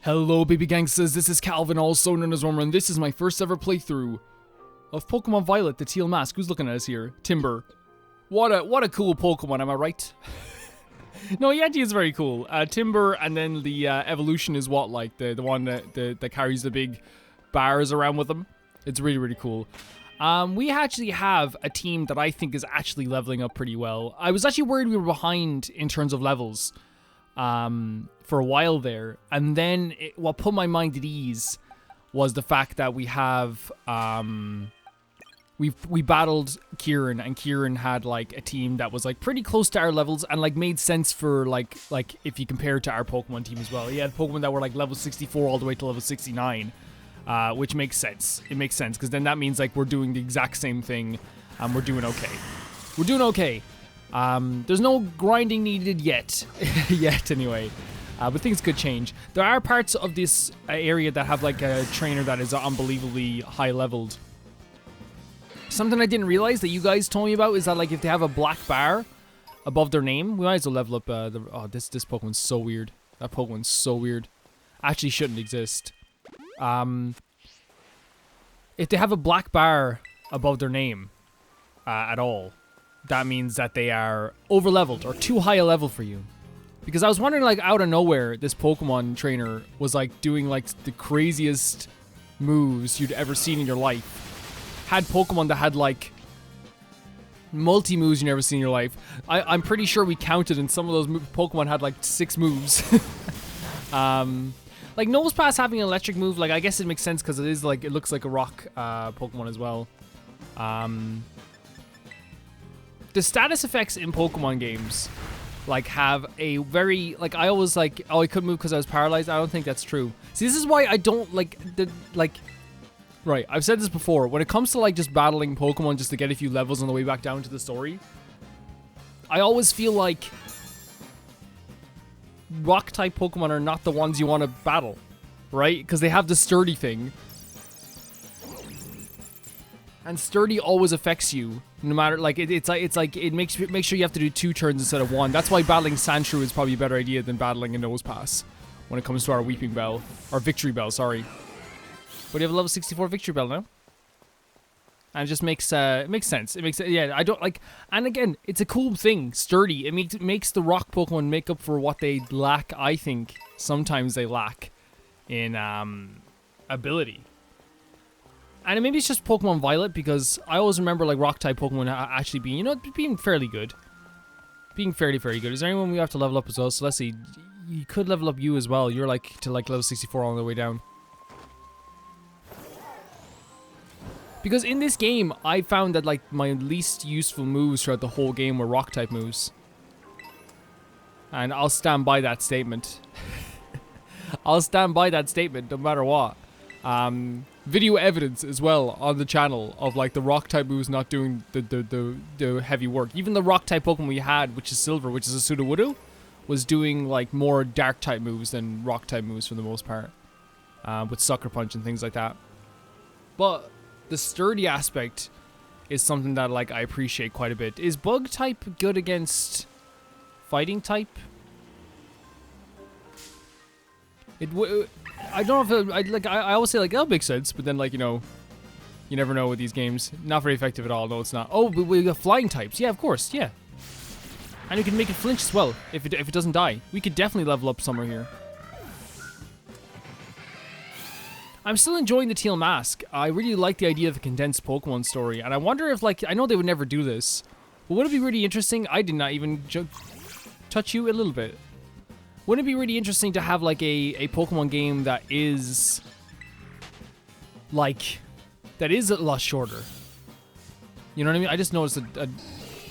Hello baby gangsters, this is Calvin, also known as Wormer, and this is my first ever playthrough of Pokemon Violet, the Teal Mask. Who's looking at us here? Timber. What a cool Pokemon, am I right? No, he actually is very cool. Timber, and then the evolution is what, like, the one that carries the big bars around with him. It's really, really cool. We actually have a team that I think is actually leveling up pretty well. I was actually worried we were behind in terms of levels for a while there, and then what put my mind at ease was the fact that we have we battled Kieran, and Kieran had like a team that was like pretty close to our levels and like made sense for like if you compare it to our Pokemon team as well. He had Pokemon that were like level 64 all the way to level 69, which makes sense. It makes sense because then that means like we're doing the exact same thing and we're doing okay. We're doing okay. There's no grinding needed yet, anyway. But things could change. There are parts of this area that have like a trainer that is unbelievably high leveled. Something I didn't realize that you guys told me about is that like if they have a black bar above their name, we might as well level up this Pokemon's so weird. That Pokemon's so weird. Actually shouldn't exist. If they have a black bar above their name at all, that means that they are over leveled or too high a level for you. Because I was wondering, like, out of nowhere, this Pokemon trainer was, like, doing, like, the craziest moves you'd ever seen in your life. Had Pokemon that had, like, multi-moves you never seen in your life. I'm pretty sure we counted, and some of those Pokemon had, like, 6 moves. Like, Nosepass having an electric move, like, I guess it makes sense because it is, like, it looks like a rock Pokemon as well. The status effects in Pokemon games like have a very like I always like oh I couldn't move because I was paralyzed. I don't think that's true. See, this is why I don't like the right, I've said this before, when it comes to like just battling Pokemon just to get a few levels on the way back down to the story, I always feel like rock type Pokemon are not the ones you want to battle, right? Because they have the sturdy thing, and sturdy always affects you. No matter, like, it makes sure you have to do 2 turns instead of 1. That's why battling Sandshrew is probably a better idea than battling a Nosepass when it comes to our Weeping Bell. Or Victory Bell, sorry. But you have a level 64 Victory Bell now. And it just makes, it makes sense. It makes, yeah, I don't, like, and again, it's a cool thing, sturdy. It makes the rock Pokemon make up for what they lack, I think, sometimes they lack in, ability. And maybe it's just Pokemon Violet, because I always remember like rock-type Pokemon actually being, you know, being fairly good. Being fairly good. Is there anyone we have to level up as well? So let's see. You could level up you as well. You're like to like level 64 all the way down. Because in this game, I found that like my least useful moves throughout the whole game were rock-type moves. And I'll stand by that statement. I'll stand by that statement no matter what. Video evidence as well on the channel of like the rock type moves not doing the heavy work. Even the rock type Pokemon we had, which is Silver, which is a Sudowoodo, was doing like more dark type moves than rock type moves for the most part, with Sucker Punch and things like that. But the sturdy aspect is something that like I appreciate quite a bit. Is Bug type good against Fighting type? I don't know if I always say like that'll make sense, but then like you know, you never know with these games. Not very effective at all. No, it's not. Oh, but we got flying types. Yeah, of course. Yeah, and we can make it flinch as well if it doesn't die. We could definitely level up somewhere here. I'm still enjoying the Teal Mask. I really like the idea of a condensed Pokemon story, and I wonder if like I know they would never do this, but would it be really interesting? I did not even touch you a little bit. Wouldn't it be really interesting to have, like, a Pokemon game that is, like, that is a lot shorter? You know what I mean? I just noticed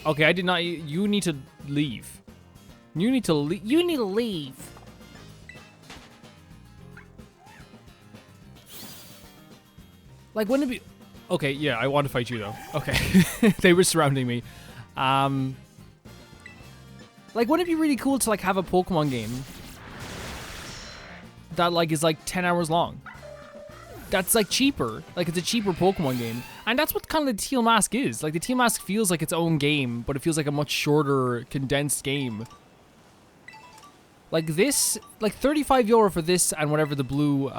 okay, I did not, you need to leave. You need to leave. Like, wouldn't it be, okay, yeah, I want to fight you, though. Okay, they were surrounding me. Like, wouldn't it be really cool to, like, have a Pokemon game that, like, is, like, 10 hours long? That's, like, cheaper. Like, it's a cheaper Pokemon game. And that's what kind of the Teal Mask is. Like, the Teal Mask feels like its own game, but it feels like a much shorter, condensed game. Like this, like 35 euro for this and whatever the blue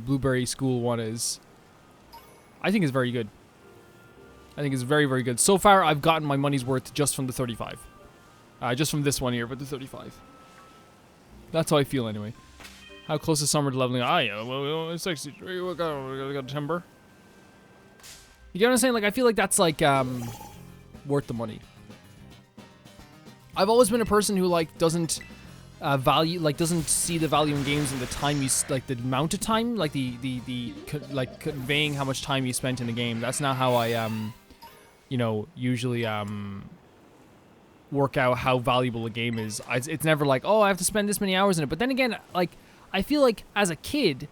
blueberry school one is, I think is very good. I think it's very, very good. So far, I've gotten my money's worth just from the 35. Just from this one here, but the 35. That's how I feel anyway. How close is summer to leveling? Ah, yeah, well, it's 63. We got timber. You get what I'm saying? Like, I feel like that's like worth the money. I've always been a person who like doesn't doesn't see the value in games in the time you like the amount of time, like like conveying how much time you spent in a game. That's not how I you know, usually work out how valuable a game is. It's never like, oh, I have to spend this many hours in it. But then again, like I feel like as a kid,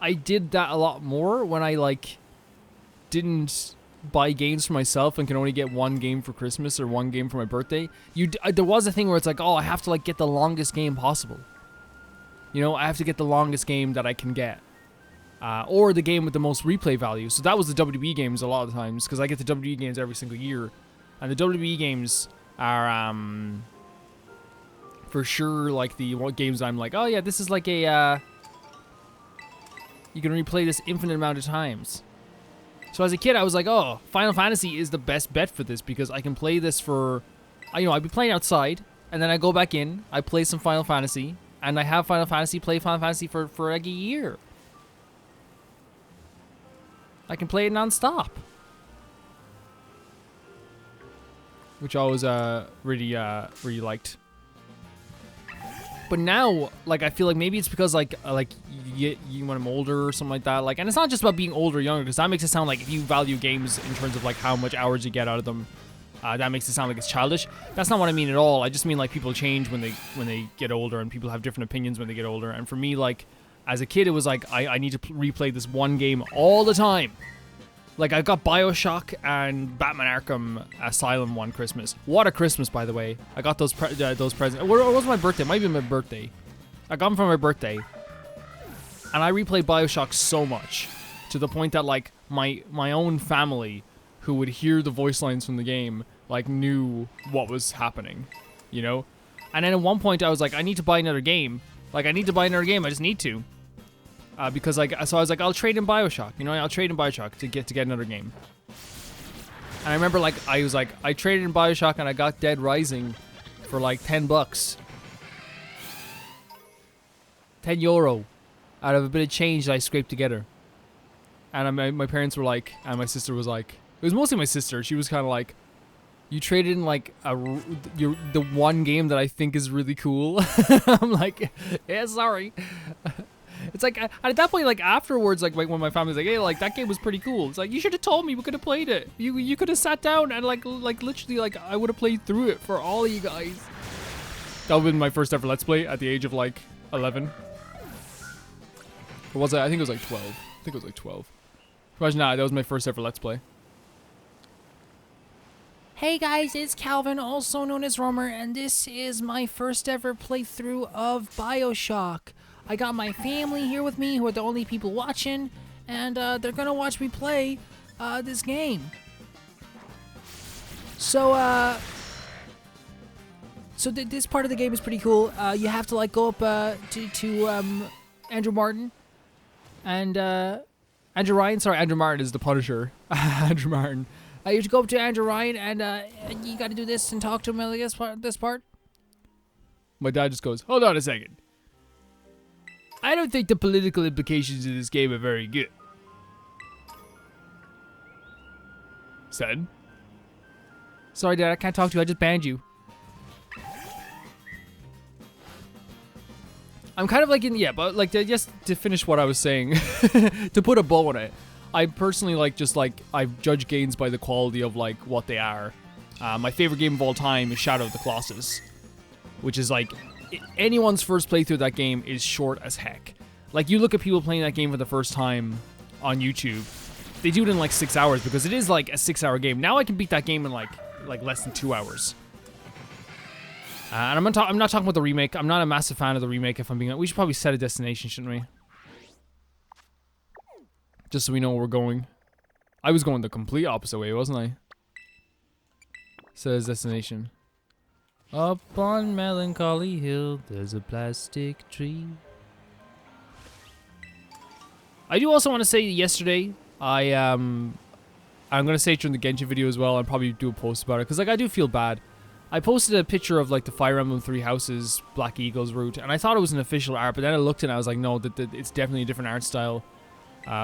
I did that a lot more when I like didn't buy games for myself and can only get one game for Christmas or one game for my birthday. There was a thing where it's like, oh, I have to like get the longest game possible. You know, I have to get the longest game that I can get. Or the game with the most replay value. So that was the WWE games a lot of the times, because I get the WWE games every single year. And the WWE games are for sure like the games I'm like, oh yeah, this is like a you can replay this infinite amount of times. So as a kid, I was like, oh, Final Fantasy is the best bet for this, because I can play this for, you know, I'd be playing outside, and then I go back in, I play some Final Fantasy, and I have play Final Fantasy for like a year. I can play it non-stop. Which I always really liked. But now, like, I feel like maybe it's because like you when I'm older or something like that. Like, and it's not just about being older or younger, because that makes it sound like if you value games in terms of like how much hours you get out of them, that makes it sound like it's childish. That's not what I mean at all. I just mean like people change when they get older, and people have different opinions when they get older. And for me, like as a kid, it was like I need to replay this one game all the time. Like, I got BioShock and Batman Arkham Asylum one Christmas. What a Christmas, by the way. I got those presents. Or was my birthday? It might be my birthday. I got them for my birthday. And I replayed BioShock so much, to the point that, like, my own family, who would hear the voice lines from the game, like, knew what was happening, you know? And then at one point, I was like, I need to buy another game. Like, I need to buy another game. I just need to. Because like, so I was like, I'll trade in BioShock, you know, I'll trade in BioShock to get another game. And I remember like, I traded in BioShock and I got Dead Rising for like $10. 10 euro out of a bit of change that I scraped together. And my parents were like, and my sister was like, it was mostly my sister. She was kind of like, you traded in like the one game that I think is really cool. I'm like, yeah, sorry. It's like, at that point, like, afterwards, like, when my family's like, hey, like, that game was pretty cool. It's like, you should have told me, we could have played it. You could have sat down and, like, literally, like, I would have played through it for all of you guys. That would have been my first ever Let's Play at the age of, like, 11. Or was it? I think it was, like, 12. I think it was, like, 12. Imagine that was my first ever Let's Play. Hey guys, it's Calvin, also known as Romer, and this is my first ever playthrough of BioShock. I got my family here with me, who are the only people watching, and they're gonna watch me play this game. So, this part of the game is pretty cool. You have to like go up to Andrew Martin and Andrew Ryan. Sorry, Andrew Martin is the Punisher. Andrew Martin. You have to go up to Andrew Ryan and you got to do this and talk to him. I guess this part. My dad just goes, "Hold on a second. I don't think the political implications of this game are very good." Son? Sorry, Dad, I can't talk to you. I just banned you. I'm kind of like in, yeah, but like just to finish what I was saying, to put a bow on it, I personally like just like, I judge games by the quality of like what they are. My favorite game of all time is Shadow of the Colossus, which is like, anyone's first playthrough of that game is short as heck. Like, you look at people playing that game for the first time on YouTube, they do it in like 6 hours, because it is like a 6-hour game. Now I can beat that game in like less than 2 hours. And I'm not talking about the remake. I'm not a massive fan of the remake, if I'm being honest. We should probably set a destination, shouldn't we? Just so we know where we're going. I was going the complete opposite way, wasn't I? Says destination. Up on Melancholy Hill, there's a plastic tree. I do also want to say yesterday, I'm gonna say it during the Genshin video as well. I'll probably do a post about it because like I do feel bad. I posted a picture of like the Fire Emblem Three Houses Black Eagles route, and I thought it was an official art, but then I looked and I was like, no, that it's definitely a different art style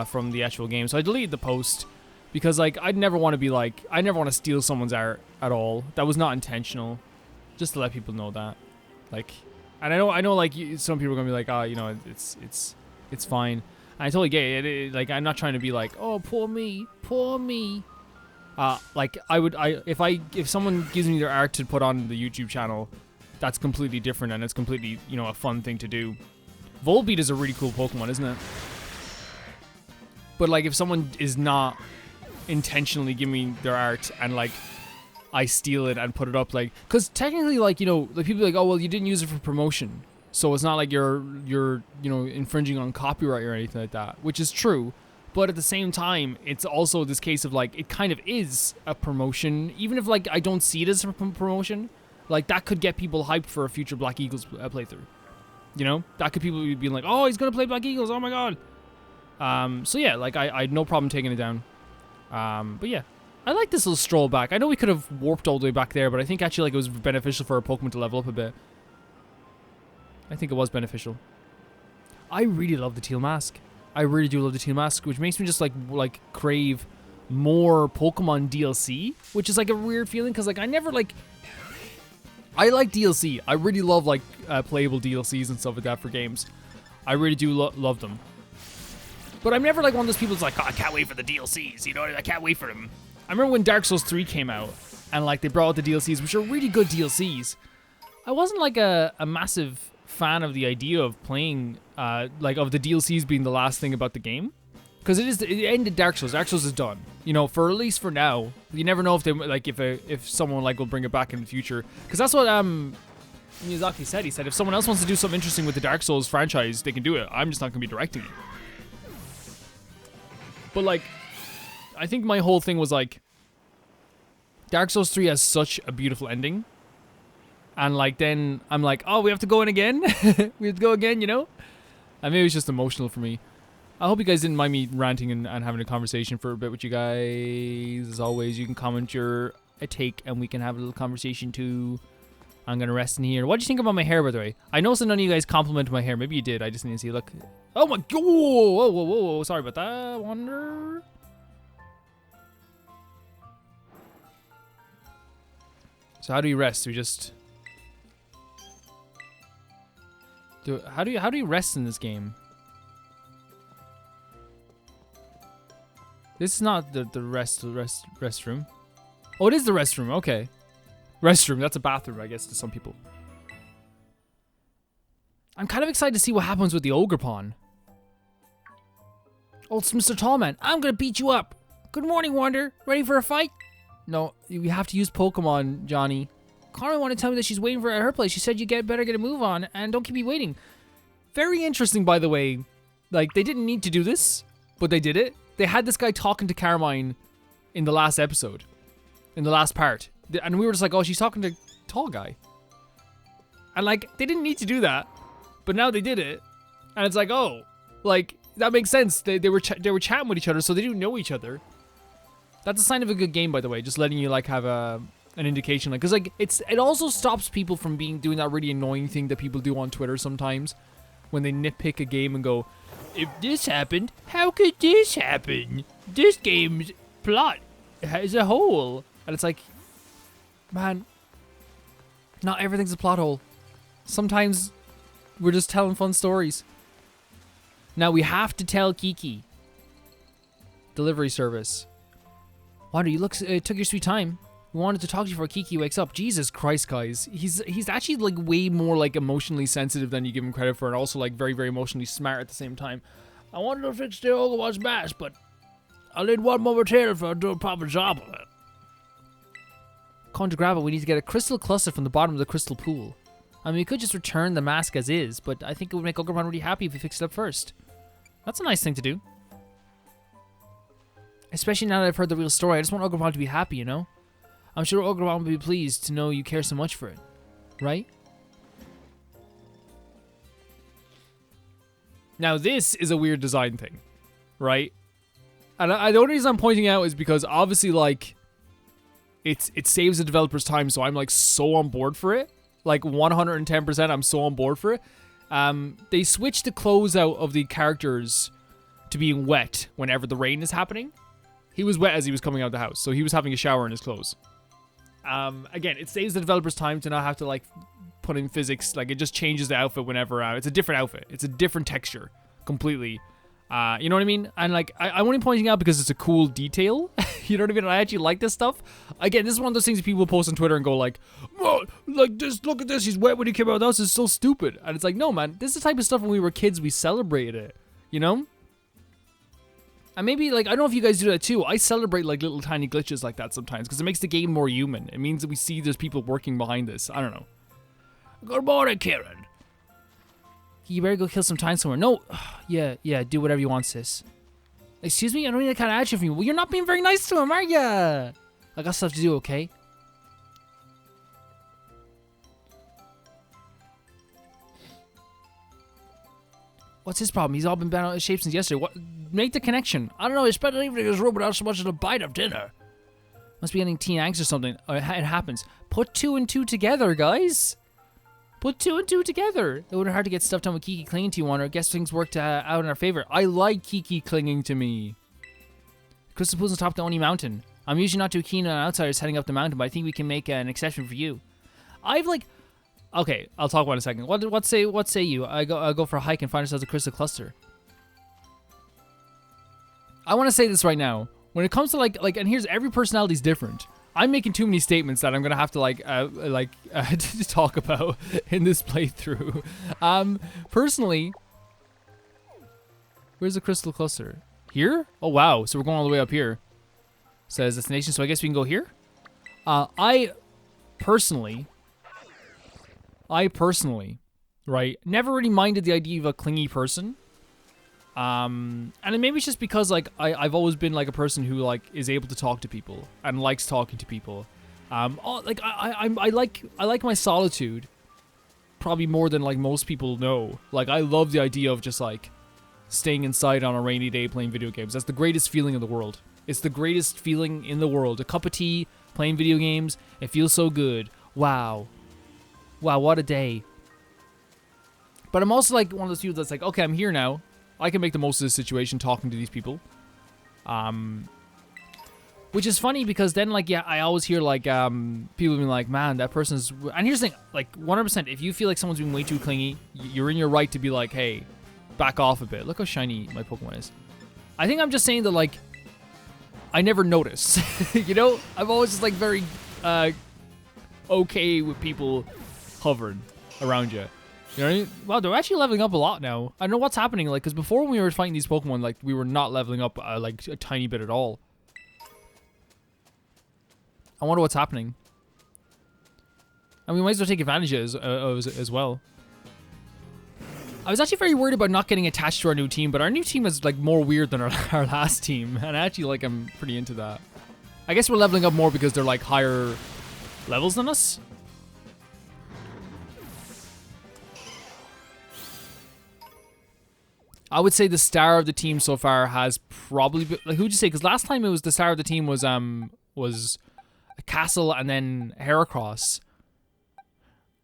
from the actual game. So I deleted the post because like I never want to steal someone's art at all. That was not intentional. Just to let people know that, like, and I know, like some people are gonna be like, oh, you know, it's fine. And I totally get it. Like, I'm not trying to be like, oh, poor me, poor me. Like if someone gives me their art to put on the YouTube channel, that's completely different and it's completely, you know, a fun thing to do. Volbeat is a really cool Pokemon, isn't it? But like, if someone is not intentionally giving me their art and like I steal it and put it up, like, because technically, like, you know, like people are like, oh well, you didn't use it for promotion, so it's not like you're you know, infringing on copyright or anything like that, which is true. But at the same time, it's also this case of like, it kind of is a promotion, even if like I don't see it as a promotion. Like that could get people hyped for a future Black Eagles playthrough. You know, that could people be like, oh, he's gonna play Black Eagles, oh my god. So yeah, like I had no problem taking it down. But yeah. I like this little stroll back. I know we could have warped all the way back there, but I think actually like it was beneficial for our Pokemon to level up a bit. I think it was beneficial. I really love the Teal mask. I really do love the Teal mask, which makes me just like crave more Pokemon DLC, which is like a weird feeling because like I never like. I like DLC. I really love like playable DLCs and stuff like that for games. I really do love them. But I'm never like one of those people that's like, oh, I can't wait for the DLCs. You know, I can't wait for them. I remember when Dark Souls 3 came out, and like they brought out the DLCs, which are really good DLCs. I wasn't like a massive fan of the idea of playing, like of the DLCs being the last thing about the game, because it ended Dark Souls. Dark Souls is done. You know, for at least for now. You never know if they like if someone like will bring it back in the future, because that's what Miyazaki said. He said if someone else wants to do something interesting with the Dark Souls franchise, they can do it. I'm just not gonna be directing it. But like, I think my whole thing was like, Dark Souls 3 has such a beautiful ending. And like, then I'm like, oh, we have to go in again? We have to go again, you know? And maybe it's just emotional for me. I hope you guys didn't mind me ranting and having a conversation for a bit with you guys. As always, you can comment your take and we can have a little conversation too. I'm going to rest in here. What do you think about my hair, by the way? I noticed that none of you guys complimented my hair. Maybe you did. I just need to see. Look. Oh my god. Whoa, whoa, whoa, whoa. Sorry about that. Wonder. So how do you rest? We just do. How do you rest in this game? This is not the restroom. Oh, it is the restroom. Okay, restroom. That's a bathroom, I guess, to some people. I'm kind of excited to see what happens with the Ogre Pawn. Oh, it's Mr. Tallman. I'm gonna beat you up. Good morning, Wander. Ready for a fight? No, you have to use Pokemon, Johnny. Carmen wanted to tell me that she's waiting for at her place. She said you better get a move on and don't keep me waiting. Very interesting, by the way. Like, they didn't need to do this, but they did it. They had this guy talking to Carmine in the last episode, in the last part. And we were just like, oh, she's talking to tall guy. And like, they didn't need to do that, but now they did it. And it's like, oh, like, that makes sense. They were chatting with each other, so they do know each other. That's a sign of a good game, by the way. Just letting you like have an indication, like, because like it also stops people from doing that really annoying thing that people do on Twitter sometimes, when they nitpick a game and go, if this happened, how could this happen? This game's plot has a hole, and it's like, man, not everything's a plot hole. Sometimes we're just telling fun stories. Now we have to tell Kiki. Delivery service. Wonder, you took your sweet time. We wanted to talk to you before Kiki wakes up. Jesus Christ, guys. He's actually like way more like emotionally sensitive than you give him credit for, and also like very, very emotionally smart at the same time. I wanted to fix the Overwatch match, but I need one more material for doing a proper job of it. Come to grab it, we need to get a crystal cluster from the bottom of the crystal pool. I mean, we could just return the mask as is, but I think it would make Ogremon really happy if we fixed it up first. That's a nice thing to do. Especially now that I've heard the real story, I just want Ogremon to be happy, you know? I'm sure Ogremon will be pleased to know you care so much for it. right? Now this is a weird design thing, right? And the only reason I'm pointing out is because obviously, like, it saves the developers time, so I'm like so on board for it. Like 110%, I'm so on board for it. They switched the clothes out of the characters to being wet whenever the rain is happening. He was wet as he was coming out of the house, so he was having a shower in his clothes. Again, it saves the developers time to not have to like put in physics. Like, it just changes the outfit whenever it's a different outfit. It's a different texture completely. You know what I mean? And like, I'm only pointing out because it's a cool detail. You know what I mean? I actually like this stuff. Again, this is one of those things that people post on Twitter and go like, oh, like this, look at this, he's wet when he came out of the house, it's so stupid. And it's like, no man, this is the type of stuff when we were kids, we celebrated it, you know? And maybe, like, I don't know if you guys do that too. I celebrate like little tiny glitches like that sometimes because it makes the game more human. It means that we see there's people working behind this. I don't know. Good morning, Kieran. You better go kill some time somewhere. No. Yeah, do whatever you want, sis. Excuse me? I don't need that kind of action from you. Well, you're not being very nice to him, are ya? I got stuff to do, okay? What's his problem? He's all been bent out of shape since yesterday. What? Make the connection. I don't know. He spent an evening in his room without so much as a bite of dinner. Must be getting teen angst or something. It happens. Put 2 and 2 together, guys. Put 2 and 2 together. It would have hard to get stuff done with Kiki clinging to you on her. I guess things worked out in our favor. I like Kiki clinging to me. Crystal Pool's on top of the Oni Mountain. I'm usually not too keen on outsiders heading up the mountain, but I think we can make an exception for you. I've like... Okay, I'll talk about it in a second. What say you? I go for a hike and find ourselves a crystal cluster. I want to say this right now. When it comes to like, and here's every personality is different. I'm making too many statements that I'm gonna have to to talk about in this playthrough. Personally, where's the crystal cluster? Here? Oh wow! So we're going all the way up here. Says destination. So I guess we can go here. I personally, right, never really minded the idea of a clingy person. And maybe it's just because like I've always been like a person who like is able to talk to people and likes talking to people. Like I like my solitude probably more than like most people know. Like I love the idea of just like staying inside on a rainy day playing video games. That's the greatest feeling in the world. It's the greatest feeling in the world. A cup of tea, playing video games. It feels so good. Wow, what a day. But I'm also like one of those people that's like, okay, I'm here now. I can make the most of this situation talking to these people. Which is funny because then, like, yeah, I always hear, like, people being like, man, that person's... And here's the thing, like, 100%, if you feel like someone's being way too clingy, you're in your right to be like, hey, back off a bit. Look how shiny my Pokemon is. I think I'm just saying that, like, I never notice. You know? I'm always just, like, very okay with people hovering around you. You know what I mean? Wow, they're actually leveling up a lot now. I don't know what's happening, like, because before when we were fighting these Pokemon, like, we were not leveling up, like, a tiny bit at all. I wonder what's happening. And we might as well take advantage of it as well. I was actually very worried about not getting attached to our new team, but our new team is, like, more weird than our last team. And I actually, like, I'm pretty into that. I guess we're leveling up more because they're, like, higher levels than us. I would say the star of the team so far has probably been, like, who'd you say? Because last time it was the star of the team was Castle and then Heracross.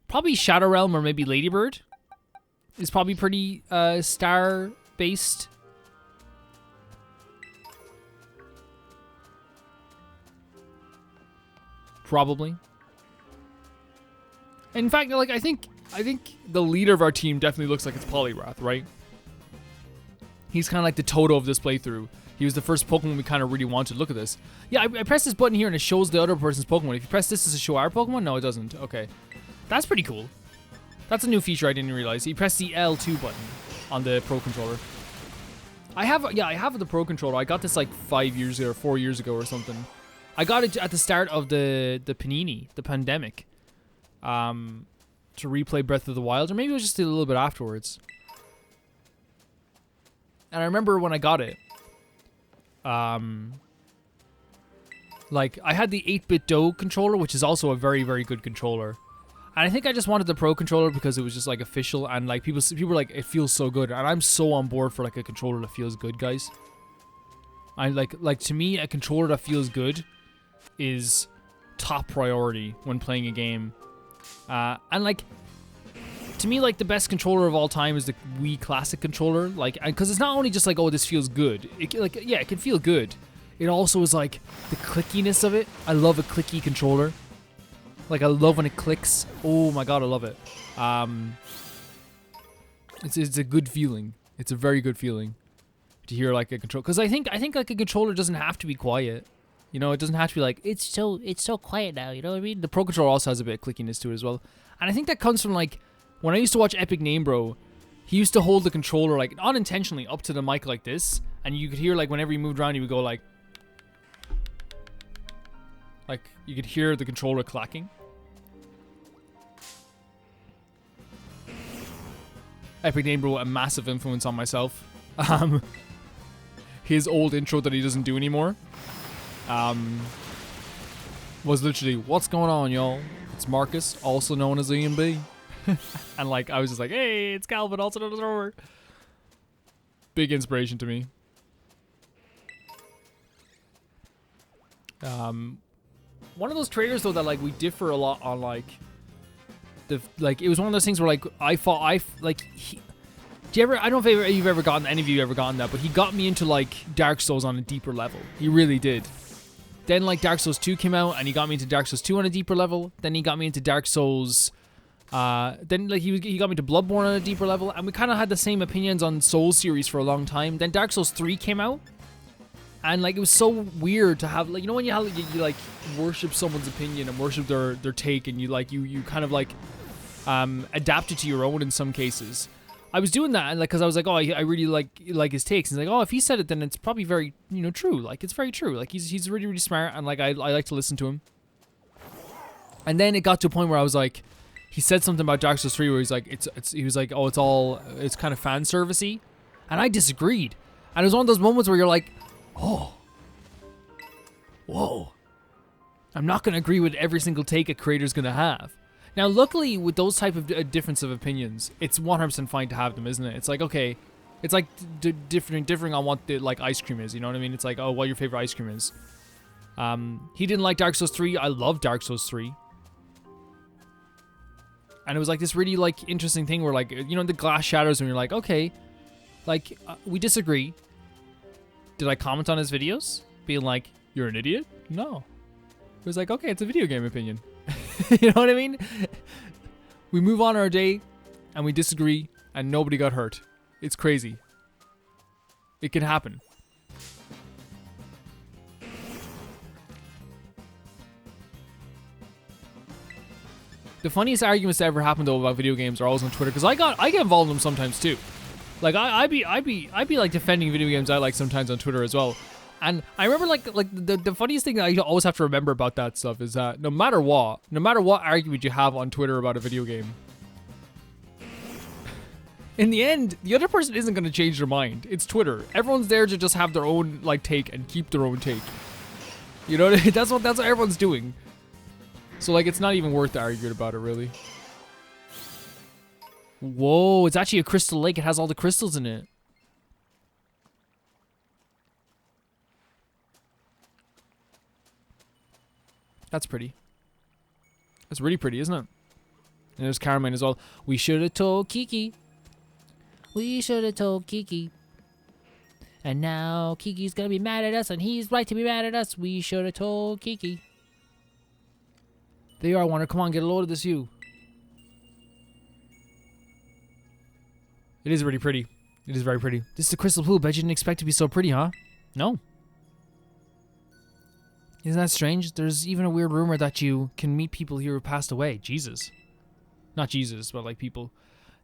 Probably Shadow Realm or maybe Ladybird is probably pretty star based. Probably. In fact, like I think the leader of our team definitely looks like it's Poliwrath, right? He's kind of like the Toto of this playthrough. He was the first Pokemon we kind of really wanted. Look at this. Yeah, I press this button here and it shows the other person's Pokemon. If you press this, does it show our Pokemon? No, it doesn't. Okay. That's pretty cool. That's a new feature I didn't realize. You press the L2 button on the Pro Controller. I have the Pro Controller. I got this like 5 years ago or 4 years ago or something. I got it at the start of the pandemic. To replay Breath of the Wild. Or maybe it was just a little bit afterwards. And I remember when I got it, like, I had the 8-bit Do controller, which is also a very, very good controller. And I think I just wanted the Pro controller because it was just like official, and like people were like, it feels so good, and I'm so on board for like a controller that feels good, guys. I like to me, a controller that feels good is top priority when playing a game. And like, to me, like the best controller of all time is the Wii Classic controller. Like, because it's not only just like, oh, this feels good. Yeah, it can feel good. It also is like the clickiness of it. I love a clicky controller. Like, I love when it clicks. Oh my god, I love it. It's a good feeling. It's a very good feeling to hear like a control. Because I think like a controller doesn't have to be quiet. You know, it doesn't have to be like, it's so quiet now. You know what I mean? The Pro controller also has a bit of clickiness to it as well. And I think that comes from like, when I used to watch Epic Name Bro, he used to hold the controller like unintentionally up to the mic like this, and you could hear like whenever he moved around, he would go like you could hear the controller clacking. Epic Name Bro, a massive influence on myself. His old intro that he doesn't do anymore was literally, what's going on, y'all? It's Marcus, also known as EMB. And like, I was just like, hey, it's Calvin, also known as Rover. Big inspiration to me. One of those trailers though that like we differ a lot on, like it was one of those things where like I don't know if you've ever gotten, any of you ever gotten that, but he got me into like Dark Souls on a deeper level. He really did. Then like Dark Souls 2 came out and he got me into Dark Souls 2 on a deeper level. Then he got me into Dark Souls then like he got me to Bloodborne on a deeper level, and we kind of had the same opinions on Souls series for a long time. Then Dark Souls 3 came out, and like it was so weird to have, like, you know when you like worship someone's opinion and worship their take, and you kind of like adapt it to your own in some cases. I was doing that, and like, because I was like, oh, I really like his takes, and like, oh, if he said it, then it's probably very, you know, true. Like, it's very true. Like, he's really, really smart, and like I like to listen to him. And then it got to a point where I was like, he said something about Dark Souls 3 where he's like, he was like, oh, it's kind of fan servicey, and I disagreed. And it was one of those moments where you're like, oh, whoa, I'm not gonna agree with every single take a creator's gonna have. Now, luckily, with those type of difference of opinions, it's 100% fine to have them, isn't it? It's like, okay, it's like differing on what the like ice cream is. You know what I mean? It's like, oh, what your favorite ice cream is. He didn't like Dark Souls 3. I love Dark Souls 3. And it was like this really like interesting thing where, like, you know, the glass shatters when you're like, okay, like we disagree. Did I comment on his videos being like, you're an idiot? No. It was like, okay, it's a video game opinion. You know what I mean? We move on our day and we disagree and nobody got hurt. It's crazy. It can happen. The funniest arguments that ever happened though about video games are always on Twitter, because I get involved in them sometimes too. Like I be like defending video games I like sometimes on Twitter as well. And I remember like the funniest thing that I always have to remember about that stuff is that no matter what argument you have on Twitter about a video game, in the end, the other person isn't going to change their mind. It's Twitter. Everyone's there to just have their own like take and keep their own take. You know, that's what everyone's doing. So like, it's not even worth arguing about it, really. Whoa, it's actually a crystal lake. It has all the crystals in it. That's pretty. That's really pretty, isn't it? And there's Carmine as well. We should have told Kiki. We should have told Kiki. And now Kiki's gonna be mad at us, and he's right to be mad at us. We should have told Kiki. There you are, Wonder. Come on, get a load of this, you. It is really pretty. It is very pretty. This is a crystal pool. Bet you didn't expect it to be so pretty, huh? No. Isn't that strange? There's even a weird rumor that you can meet people here who passed away. Jesus. Not Jesus, but like people.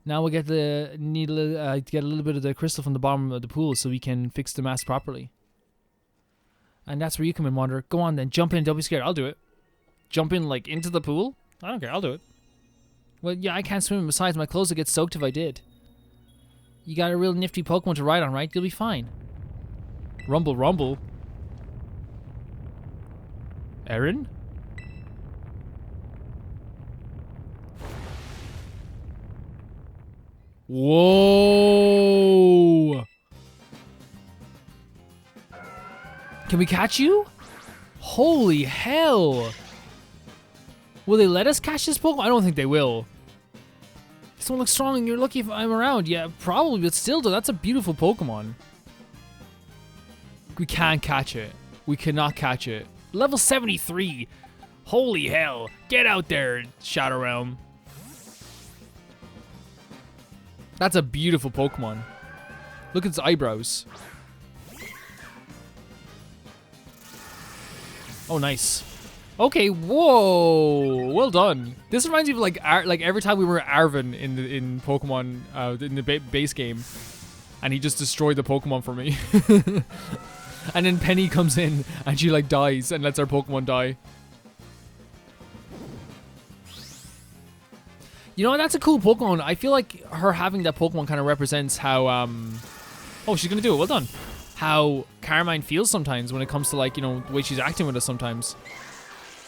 Now we get to get a little bit of the crystal from the bottom of the pool so we can fix the mask properly. And that's where you come in, Wanderer. Go on then, jump in, don't be scared. I'll do it. Jump in like into the pool? I don't care, I'll do it. Well, yeah, I can't swim. Besides, my clothes would get soaked if I did. You got a real nifty Pokemon to ride on, right? You'll be fine. Rumble, rumble. Aaron? Whoa. Can we catch you? Holy hell. Will they let us catch this Pokemon? I don't think they will. This one looks strong and you're lucky if I'm around. Yeah, probably, but still though, that's a beautiful Pokemon. We can't catch it. We cannot catch it. Level 73. Holy hell. Get out there, Shadow Realm. That's a beautiful Pokemon. Look at its eyebrows. Oh, nice. Okay, whoa, well done. This reminds me of like every time we were Arvin in Pokemon in the base game, and he just destroyed the Pokemon for me. And then Penny comes in and she like dies and lets our Pokemon die. You know, that's a cool Pokemon. I feel like her having that Pokemon kind of represents how oh, she's gonna do it. Well done. How Carmine feels sometimes when it comes to like, you know, the way she's acting with us sometimes.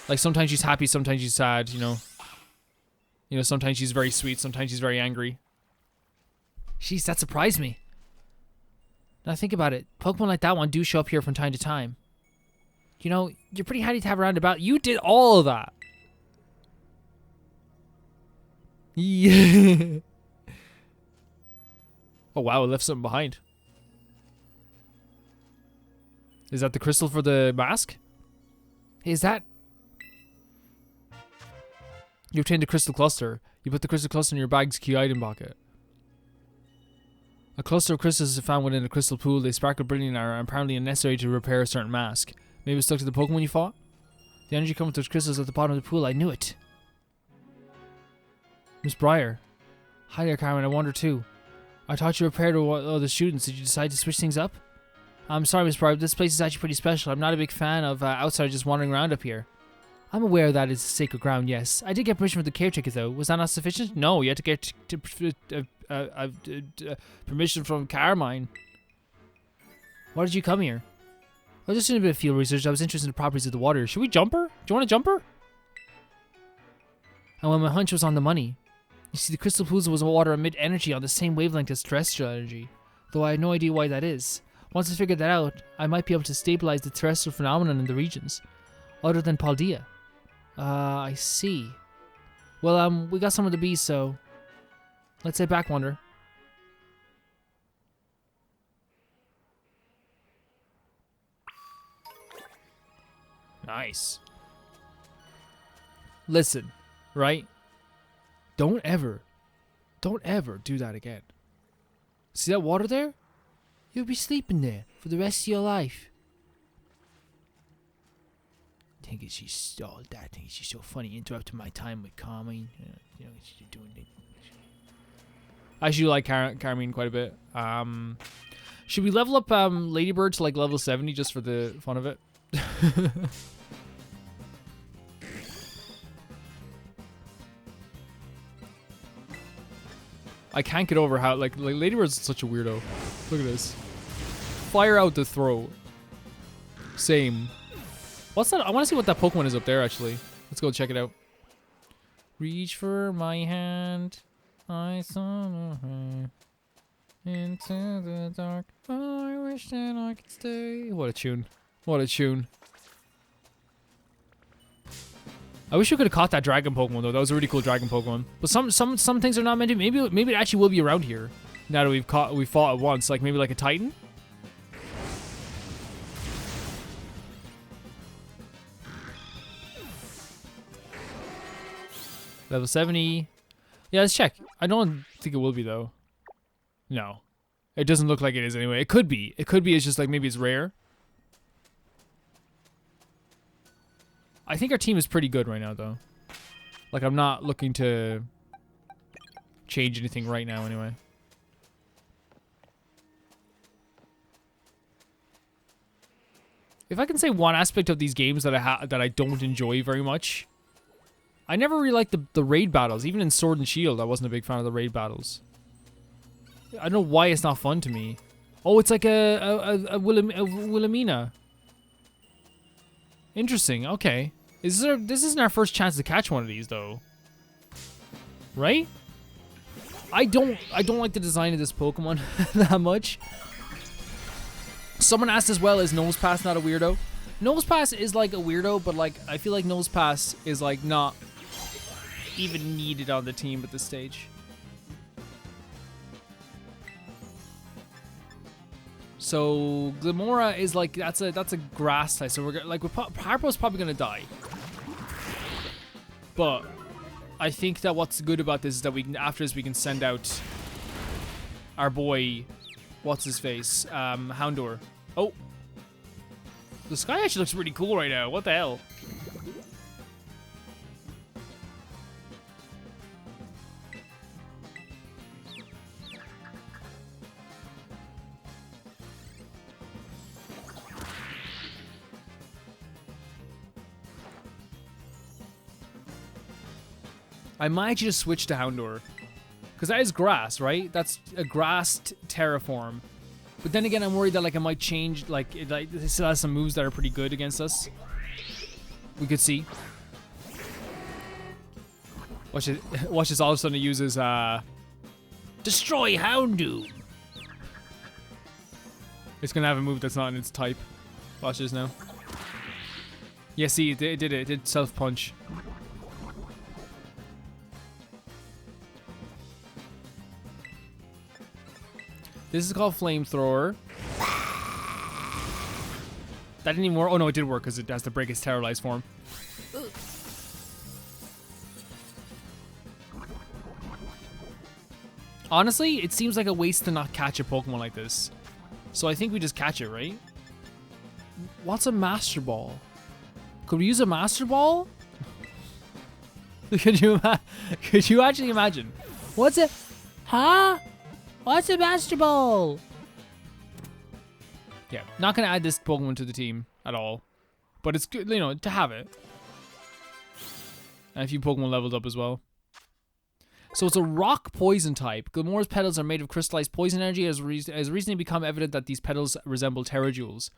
Like sometimes she's happy, sometimes she's sad, you know. You know, sometimes she's very sweet, sometimes she's very angry. Jeez, that surprised me. Now think about it. Pokemon like that one do show up here from time to time. You know, you're pretty handy to have around about. You did all of that. Yeah. Oh wow, it left something behind. Is that the crystal for the mask? Is that... You obtained a crystal cluster. You put the crystal cluster in your bag's key item pocket. A cluster of crystals is found within a crystal pool. They sparkle brilliant and are apparently necessary to repair a certain mask. Maybe it's stuck to the Pokemon you fought? The energy coming from those crystals at the bottom of the pool. I knew it. Miss Briar. Hi there, Carmen. I wonder too. I thought you repaired all the students. Did you decide to switch things up? I'm sorry, Miss Briar. This place is actually pretty special. I'm not a big fan of outsiders just wandering around up here. I'm aware that is sacred ground, yes. I did get permission from the caretaker, though. Was that not sufficient? No, you had to get permission from Carmine. Why did you come here? I was just doing a bit of field research. I was interested in the properties of the water. Should we jump her? Do you want to jump her? And when my hunch was on the money. You see, the crystal pools was water emit energy on the same wavelength as terrestrial energy. Though I had no idea why that is. Once I figured that out, I might be able to stabilize the terrestrial phenomenon in the regions. Other than Paldea. I see. Well, we got some of the bees, so... Let's head back, Wonder. Nice. Listen, right? Don't ever do that again. See that water there? You'll be sleeping there for the rest of your life. I think she's all that. I think she's so funny, interrupting my time with Carmine. You know, she's doing it. I actually like Carmine quite a bit. Should we level up Ladybird to like level 70 just for the fun of it? I can't get over how like Ladybird's such a weirdo. Look at this. Fire out the throat. Same. What's that? I want to see what that Pokemon is up there, actually. Let's go check it out. Reach for my hand. I saw her into the dark. I wish that I could stay. What a tune. What a tune. I wish we could have caught that dragon Pokemon, though. That was a really cool dragon Pokemon. But some things are not meant to be. Maybe it actually will be around here. Now that we've fought it once. Like, maybe like a Titan? Level 70. Yeah, let's check. I don't think it will be, though. No. It doesn't look like it is anyway. It could be. It could be it's just like maybe it's rare. I think our team is pretty good right now, though. Like, I'm not looking to change anything right now, anyway. If I can say one aspect of these games that I don't enjoy very much, I never really liked the raid battles. Even in Sword and Shield, I wasn't a big fan of the raid battles. I don't know why it's not fun to me. Oh, it's like a Wilhelmina. Interesting. Okay. This isn't our first chance to catch one of these, though. Right? I don't like the design of this Pokemon that much. Someone asked as well, is Nosepass not a weirdo? Nosepass is like a weirdo, but like I feel like Nosepass is like not even needed on the team at this stage. So Glimora is like that's a grass type. So we're like Harpo's probably gonna die. But I think that what's good about this is that we can after this we can send out our boy, what's his face, Houndour. Oh, the sky actually looks pretty cool right now. What the hell? I might just switch to Houndour. Because that is grass, right? That's a grass terraform. But then again, I'm worried that like it might change. Like it still has some moves that are pretty good against us. We could see. Watch it. Watch this. All of a sudden, it uses Destroy Houndoom. It's gonna have a move that's not in its type. Watch this now. Yeah, see, it did it. It did self punch. This is called Flamethrower. That didn't even work. Oh no, it did work because it has to break its terrorized form. Honestly, it seems like a waste to not catch a Pokemon like this. So I think we just catch it, right? What's a Master Ball? Could we use a Master Ball? Could you actually imagine? What's it? Huh? What's a Master Ball? Yeah, not gonna add this Pokemon to the team at all. But it's good, you know, to have it. And a few Pokemon leveled up as well. So it's a rock poison type. Glimora's petals are made of crystallized poison energy. It has recently become evident that these petals resemble Terrajewels.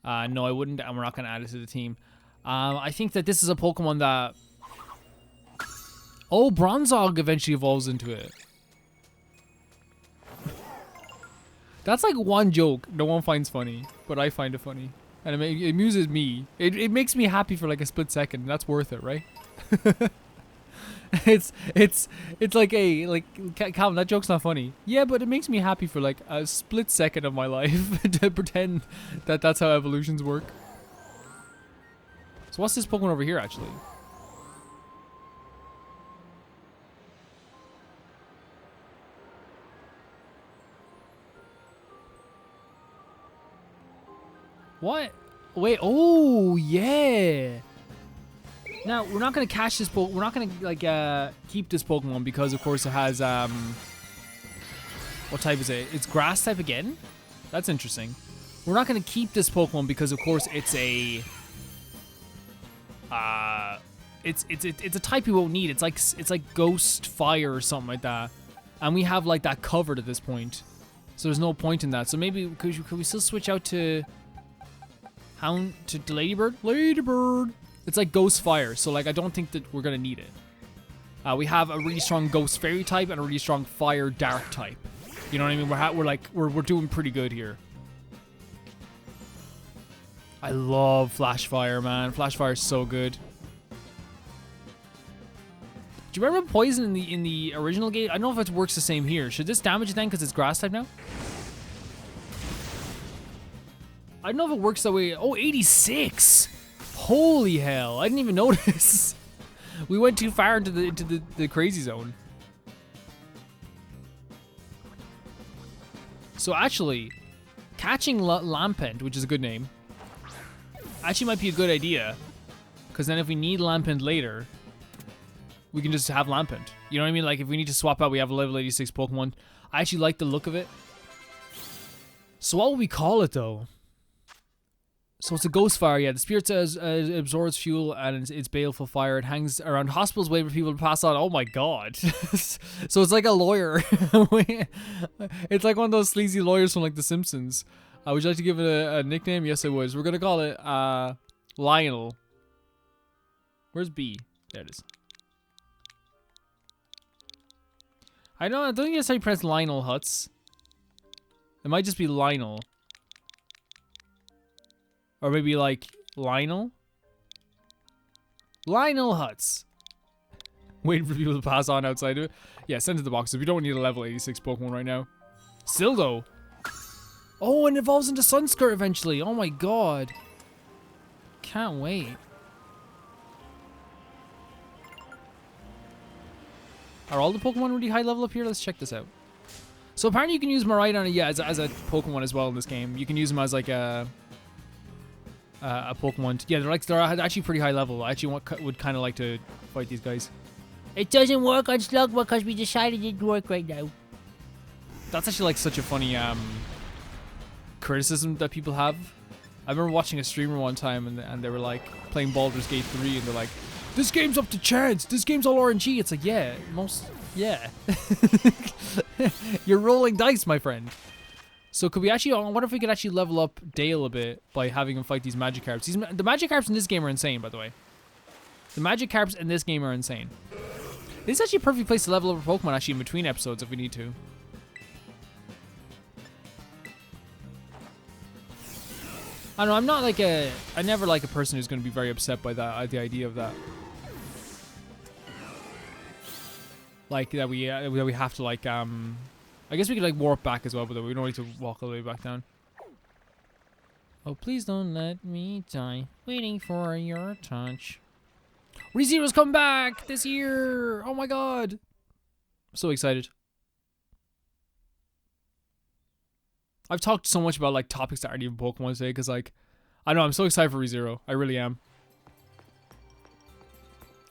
No, I wouldn't, and we're not gonna add it to the team. I think that this is a Pokemon that... Oh, Bronzong eventually evolves into it. That's like one joke no one finds funny, but I find it funny. And it amuses me. It makes me happy for like a split second. That's worth it, right? it's like Calvin, that joke's not funny. Yeah, but it makes me happy for like a split second of my life to pretend that that's how evolutions work. So what's this Pokemon over here actually? What? Wait, oh, yeah. Now, we're not going to catch this Pokemon. We're not going to, like, keep this Pokemon because, of course, it has, what type is it? It's grass type again? That's interesting. We're not going to keep this Pokemon because, of course, it's a, it's a type we won't need. It's like Ghost Fire or something like that. And we have, like, that covered at this point. So there's no point in that. So maybe, could we still switch out to... to Ladybird? Ladybird! It's like Ghost Fire, so like I don't think that we're gonna need it. We have a really strong Ghost Fairy type and a really strong Fire Dark type. You know what I mean? We're doing pretty good here. I love Flash Fire, man. Flash Fire is so good. Do you remember Poison in the original game? I don't know if it works the same here. Should this damage it then because it's Grass type now? I don't know if it works that way. Oh, 86! Holy hell, I didn't even notice. We went too far into the crazy zone. So actually, catching Lampent, which is a good name, actually might be a good idea. Because then if we need Lampent later, we can just have Lampent. You know what I mean? Like if we need to swap out, we have a level 86 Pokemon. I actually like the look of it. So what would we call it though? So it's a Ghost Fire, yeah. The spirit absorbs fuel and it's baleful fire. It hangs around hospitals waiting for people to pass on. Oh my god. So it's like a lawyer. It's like one of those sleazy lawyers from like The Simpsons. Would you like to give it a nickname? Yes, I would. We're going to call it Lionel. Where's B? There it is. I don't think it's how you pronounce Lionel Hutz. It might just be Lionel. Or maybe like Lionel? Lionel Hutz. Waiting for people to pass on outside of it. Yeah, send it to the boxes. We don't need a level 86 Pokemon right now. Still though. Oh, and it evolves into Sunskirt eventually. Oh my god. Can't wait. Are all the Pokemon really high level up here? Let's check this out. So apparently you can use Miraidon, yeah, as a Pokemon as well in this game. You can use them as like a Pokemon. Yeah, they're actually pretty high level. I actually would kind of like to fight these guys. It doesn't work on Slugma because we decided it didn't work right now. That's actually like such a funny criticism that people have. I remember watching a streamer one time and they were like playing Baldur's Gate 3 and they're like, this game's up to chance. This game's all RNG. It's like, yeah, yeah. You're rolling dice, my friend. So could we actually, I wonder if we could actually level up Dale a bit by having him fight these Magikarps. The Magikarps in this game are insane, by the way. The Magikarps in this game are insane. This is actually a perfect place to level up a Pokemon actually in between episodes if we need to. I don't know, I'm not like I never like a person who's going to be very upset by that, the idea of that. Like, that we have to like, I guess we could like warp back as well, but we don't need to walk all the way back down. Oh, please don't let me die, waiting for your touch. ReZero's come back this year! Oh my god! I'm so excited. I've talked so much about like topics that aren't even Pokemon today because like, I know I'm so excited for ReZero. I really am.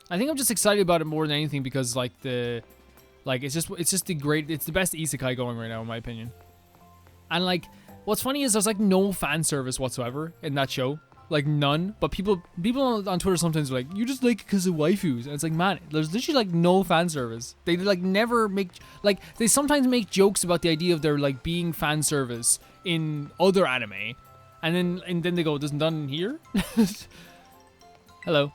I think I'm just excited about it more than anything because like it's just the best isekai going right now in my opinion. And like, what's funny is there's like no fan service whatsoever in that show. Like none, but people on Twitter sometimes are like, you just like it because of waifus, and it's like, man, there's literally like no fan service. They like never make, like, they sometimes make jokes about the idea of there like being fan service in other anime, and then they go, there's none here. Hello.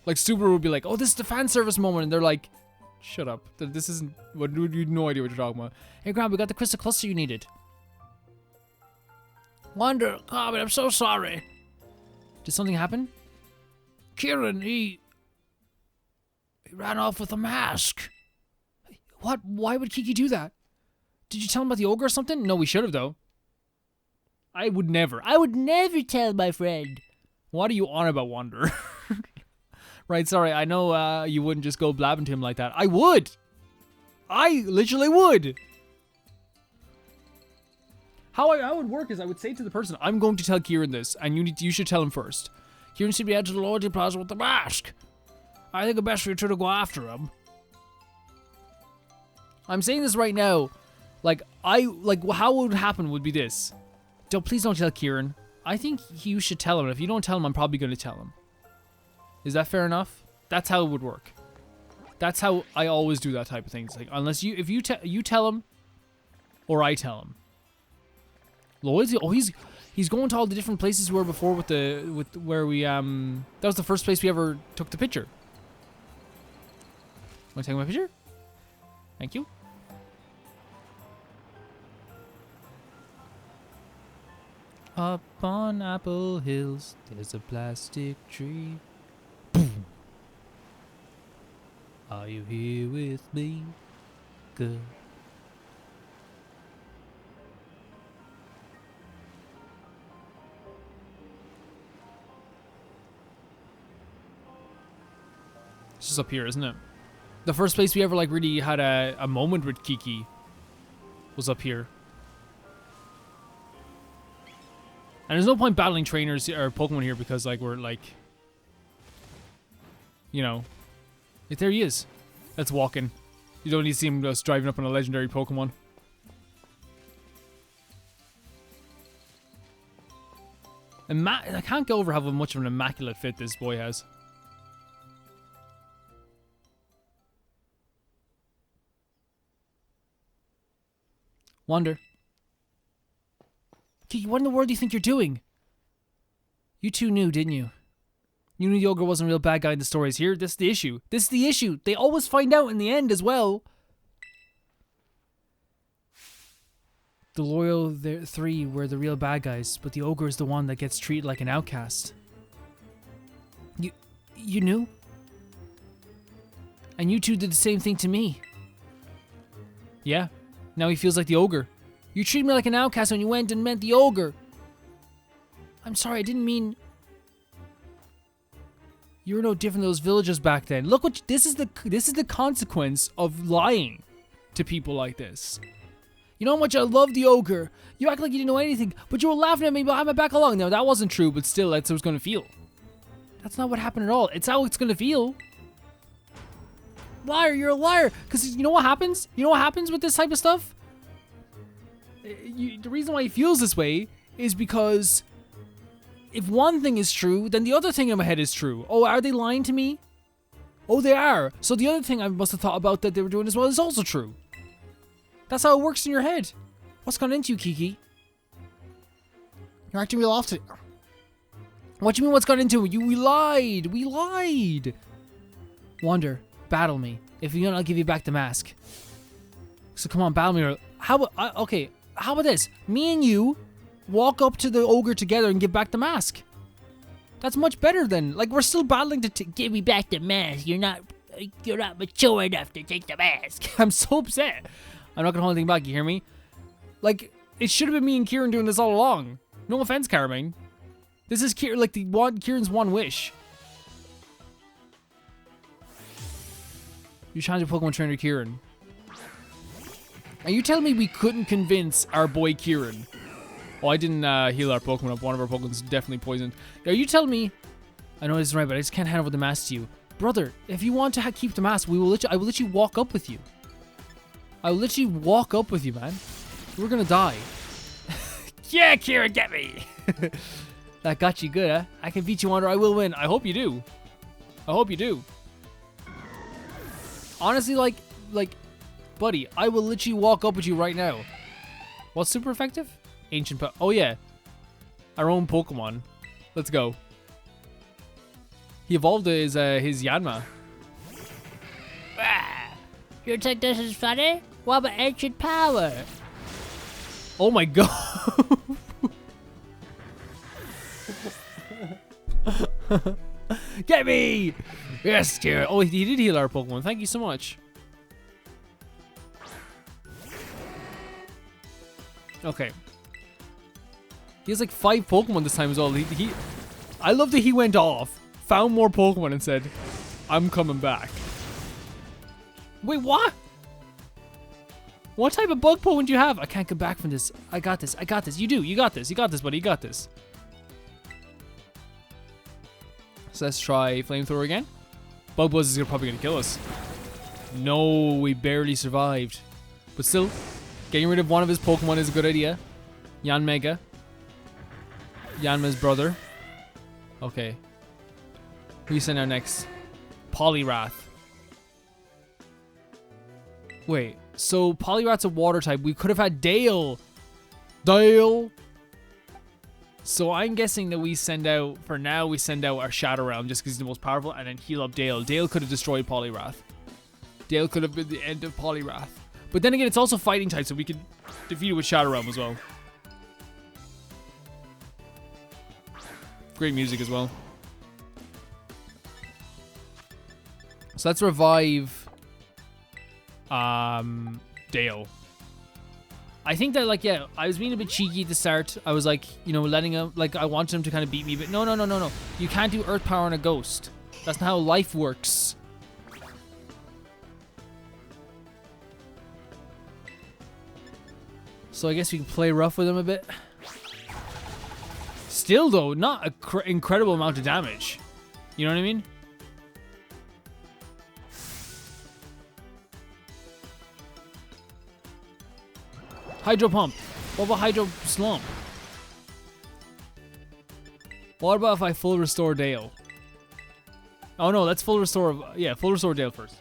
Like Subaru would be like, oh, this is the fan service moment, and they're like, shut up, this isn't, what, you have no idea what you're talking about. Hey Graham, we got the crystal cluster you needed. Wonder, Comet, I'm so sorry. Did something happen? Kieran, he ran off with a mask. What? Why would Kiki do that? Did you tell him about the ogre or something? No, we should have though. I would never tell my friend. What are you on about, Wander? Right, sorry, I know you wouldn't just go blabbing to him like that. I would! I literally would! How it would work is I would say to the person, I'm going to tell Kieran this, and you should tell him first. Kieran should be out to the loyalty plaza with the mask. I think it's best for you two to go after him. I'm saying this right now. Like, how it would happen would be this. Please don't tell Kieran. I think you should tell him. If you don't tell him, I'm probably going to tell him. Is that fair enough? That's how it would work. That's how I always do that type of thing. It's like, unless if you tell him, or I tell him. Loyalty? Oh, he's going to all the different places we were before with where we that was the first place we ever took the picture. Want to take my picture? Thank you. Up on Apple Hills, there's a plastic tree. Boom. Are you here with me? Good. It's just up here, isn't it? The first place we ever like really had a moment with Kiki was up here. And there's no point battling trainers or Pokemon here because like we're like, you know, there he is. Let's walk in. You don't need to see him just driving up on a legendary Pokemon. I can't go over how much of an immaculate fit this boy has. Wonder. Kiki, what in the world do you think you're doing? You two knew, didn't you? You knew the ogre wasn't a real bad guy in the stories here. This is the issue. This is the issue. They always find out in the end as well. The loyal three were the real bad guys, but the ogre is the one that gets treated like an outcast. You knew? And you two did the same thing to me. Yeah, now he feels like the ogre. You treated me like an outcast when you went and met the ogre. I'm sorry, I didn't mean... You were no different than those villagers back then. Look what this is the consequence of lying to people like this. You know how much I love the ogre. You act like you didn't know anything, but you were laughing at me behind my back along. Now that wasn't true, but still, that's how it's gonna feel. That's not what happened at all. It's how it's gonna feel. Liar, you're a liar. Because you know what happens? You know what happens with this type of stuff? The reason why he feels this way is because if one thing is true, then the other thing in my head is true. Oh, are they lying to me? Oh, they are. So the other thing I must have thought about that they were doing as well is also true. That's how it works in your head. What's gone into you, Kiki? You're acting real off today. What do you mean what's gone into you? We lied. We lied. Wander, battle me. If you don't, I'll give you back the mask. So come on, battle me. How about, okay, how about this? Me and you walk up to the ogre together and give back the mask. That's much better than, like, we're still battling to give me back the mask. You're not mature enough to take the mask. I'm so upset. I'm not gonna hold anything back, you hear me? Like, it should have been me and Kieran doing this all along. No offense, Carmine. This is Kieran's one wish. You challenge your Pokemon trainer, Kieran. Are you telling me we couldn't convince our boy Kieran? Oh, I didn't heal our Pokemon up. One of our Pokemon's definitely poisoned. Are you telling me... I know this is right, but I just can't hand over the mask to you. Brother, if you want to keep the mask, I will let you walk up with you. I will literally walk up with you, man. We're gonna die. Yeah, Kieran, get me! That got you good, huh? I can beat you, Wander. I will win. I hope you do. I hope you do. Honestly, like, buddy, I will literally walk up with you right now. What's super effective? Ancient oh yeah. Our own Pokemon. Let's go. He evolved his Yanma. You think this is funny? What about ancient power? Oh my god. Get me! Yes, Kieran. Oh, he did heal our Pokemon. Thank you so much. Okay. He has like 5 Pokemon this time as well. I love that he went off, found more Pokemon and said, I'm coming back. Wait, what? What type of bug Pokemon do you have? I can't come back from this. I got this. I got this. You do. You got this. You got this, buddy. You got this. So let's try Flamethrower again. Bug Buzz is probably going to kill us. No, we barely survived. But still, getting rid of one of his Pokemon is a good idea. Yanmega. Yanma's brother. Okay. Who you send out next? Poliwrath. Wait, so Poliwrath's a water type. We could have had Dale. Dale. So I'm guessing that we send out, for now, we send out our Shadow Realm just because he's the most powerful and then heal up Dale. Dale could have destroyed Poliwrath. Dale could have been the end of Poliwrath. But then again, it's also fighting type, so we could defeat it with Shadow Realm as well. Great music as well. So let's revive Dale. I think that, like, yeah, I was being a bit cheeky at the start. I was like, you know, letting him, like, I wanted him to kind of beat me, but no. You can't do Earth Power on a ghost. That's not how life works. So I guess we can play rough with him a bit. Still, though, not an incredible amount of damage. You know what I mean? Hydro Pump. What about Hydro Slump? What about if I full restore Dale? Oh no, let's full restore. Yeah, full restore Dale first.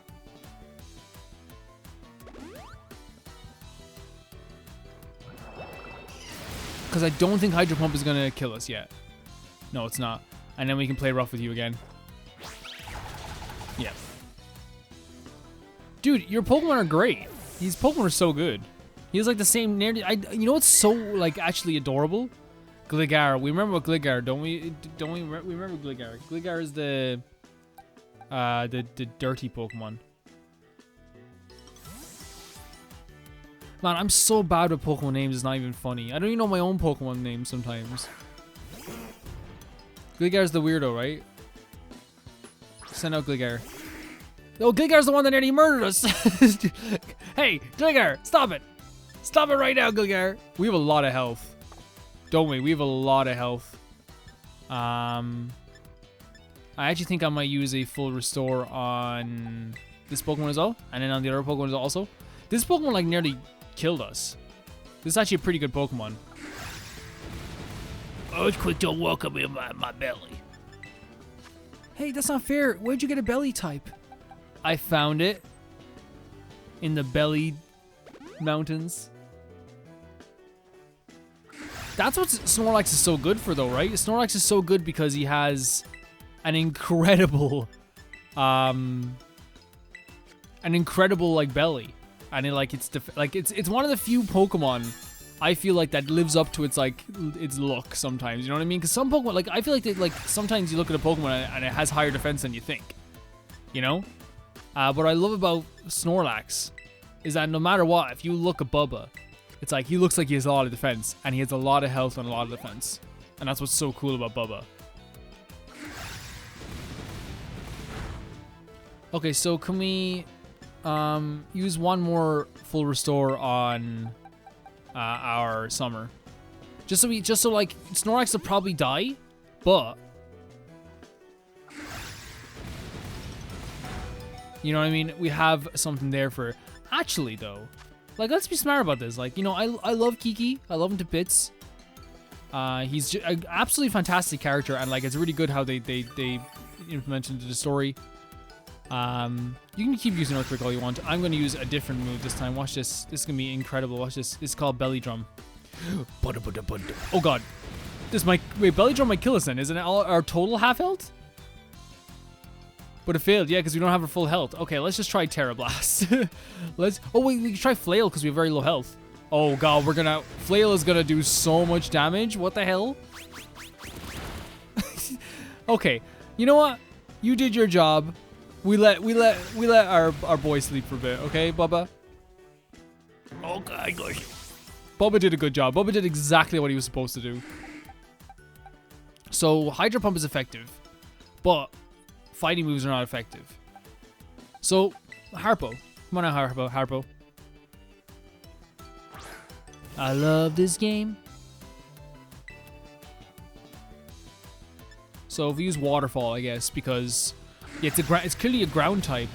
Because I don't think Hydro Pump is gonna kill us yet. No, it's not. And then we can play rough with you again. Yeah. Dude, your Pokemon are great. These Pokemon are so good. He has like the same... You know what's so like actually adorable? Gligar. We remember Gligar, don't we? We remember Gligar. Gligar is the dirty Pokemon. Man, I'm so bad with Pokemon names, it's not even funny. I don't even know my own Pokemon names sometimes. Gligar's the weirdo, right? Send out Gligar. Oh, Gligar's the one that nearly murdered us. Hey, Gligar, stop it. Stop it right now, Gligar. We have a lot of health. Don't we? We have a lot of health. I actually think I might use a full restore on this Pokemon as well. And then on the other Pokemon as well also. This Pokemon like nearly killed us. This is actually a pretty good Pokemon. Earthquake don't welcome me in my belly. Hey, that's not fair. Where'd you get a belly type? I found it in the belly mountains. That's what Snorlax is so good for though, right? Snorlax is so good because he has an incredible like belly. And it, like it's one of the few Pokemon I feel like that lives up to its like its look sometimes. You know what I mean? Because some Pokemon, like I feel like sometimes you look at a Pokemon and it has higher defense than you think. You know? What I love about Snorlax is that no matter what, if you look at Bubba, it's like he looks like he has a lot of defense and he has a lot of health and a lot of defense. And that's what's so cool about Bubba. Okay, so can we use one more full restore on our Summer? Just so like Snorlax will probably die, but you know what I mean? We have something there for actually though. Like, let's be smart about this. Like, you know, I love Kiki. I love him to bits. He's an absolutely fantastic character, and like, it's really good how they implemented into the story. You can keep using Earthquake all you want. I'm going to use a different move this time. Watch this. This is going to be incredible. Watch this. This is called Belly Drum. Oh god. Wait, Belly Drum might kill us then. Isn't it our total half health? But it failed, yeah, because we don't have our full health. Okay, let's just try Terra Blast. Oh wait, we can try Flail because we have very low health. Oh god, Flail is gonna do so much damage. What the hell? Okay, you know what? You did your job. We let our boy sleep for a bit, okay, Bubba? Okay, good. Bubba did a good job. Bubba did exactly what he was supposed to do. So Hydro Pump is effective, but fighting moves are not effective. So, Harpo. Come on now, Harpo. I love this game. So, if we use Waterfall, I guess, because yeah, it's clearly a ground type.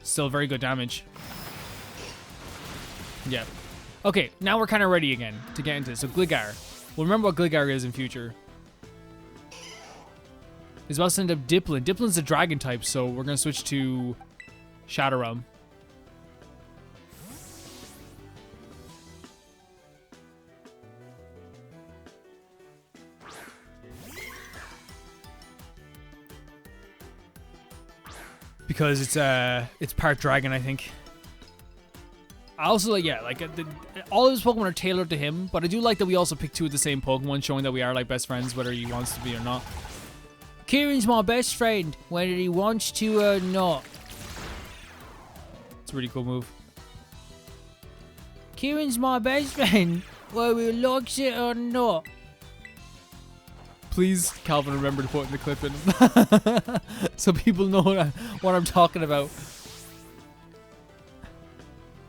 Still very good damage. Yeah. Okay, now we're kind of ready again to get into this. So, Gligar. We'll remember what Gligar is in future. He's about to send up Dipplin. Dipplin's a dragon type, so we're going to switch to Shadow Realm. Because it's part dragon, I think. I also like, yeah, like all of his Pokemon are tailored to him, but I do like that we also pick two of the same Pokemon, showing that we are like best friends, whether he wants to be or not. Kieran's my best friend, whether he wants to or not. It's a really cool move. Kieran's my best friend, whether he likes it or not. Please, Calvin, remember to put in the clip in. So people know what I'm talking about.